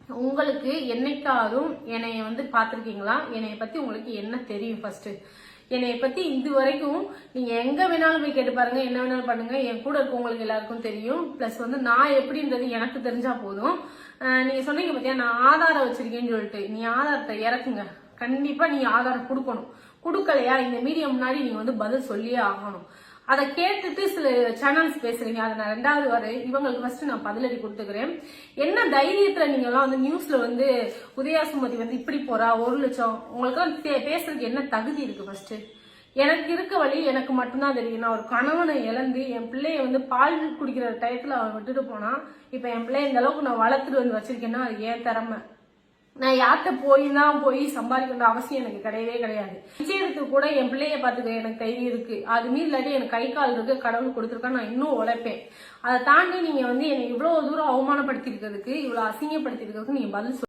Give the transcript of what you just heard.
உங்களுக்கு என்னைக்காரும் என்னைய வந்து பாத்திருக்கீங்களா? என்னைய பத்தி உங்களுக்கு என்ன தெரியும்? ஃபர்ஸ்ட் என்னைய பத்தி இது வரைக்கும் நீங்க எங்க வேணாலும் போய் கேட்டு பாருங்க, என்ன வேணாலும் பண்ணுங்க, என் கூட இருக்கவங்களுக்கு எல்லாருக்கும் தெரியும். பிளஸ் வந்து நான் எப்படின்றது எனக்கு தெரிஞ்சா போதும். நீங்க சொன்னீங்க பாத்தியா, நான் ஆதாரம் வச்சிருக்கேன்னு சொல்லிட்டு, நீ ஆதாரத்தை இறக்குங்க. கண்டிப்பா நீ ஆதாரம் கொடுக்கணும். கொடுக்கலையா இந்த மீடியா முன்னாடி நீங்க வந்து பதில் சொல்லியே ஆகணும். அதை கேட்டுட்டு சில சேனல்ஸ் பேசுறீங்க, அதை நான் 2வது வரை இவங்களுக்கு ஃபர்ஸ்ட் நான் பதிலடி கொடுத்துக்கிறேன். என்ன தைரியத்துல நீங்க எல்லாம் வந்து நியூஸ்ல வந்து உதயா சுமதி வந்து இப்படி போறா 1 லட்சம், உங்களுக்கு எல்லாம் பேசுறதுக்கு என்ன தகுதி இருக்கு? ஃபர்ஸ்ட் எனக்கு இருக்க வழி எனக்கு மட்டும்தான் தெரியும். நான் ஒரு கணவனை இழந்து என் பிள்ளைய வந்து பால் குடிக்கிற டயத்துல அவன் விட்டுட்டு போனா, இப்ப என் பிள்ளைய இந்த அளவுக்கு நான் வளர்த்துட்டு வந்து வச்சிருக்கேன்னா அது ஏன் திறமை. நான் யார்கிட்ட போய் சம்பாதிக்கணும் அவசியம் எனக்கு கிடையவே கிடையாது. நிச்சயத்துக்கு கூட என் பிள்ளைய பாத்துக்க எனக்கு தைரியம் இருக்கு. அது மீறி இல்லாட்டி எனக்கு கை கால் இருக்கு, கடவுள் கொடுத்துருக்கா, நான் இன்னும் உழைப்பேன். அதை தாண்டி நீங்க வந்து என்னை இவ்வளவு தூரம் அவமானப்படுத்தி இருக்கிறதுக்கு, இவ்வளவு அசிங்கப்படுத்தி இருக்கிறதுக்கு நீங்க பதில்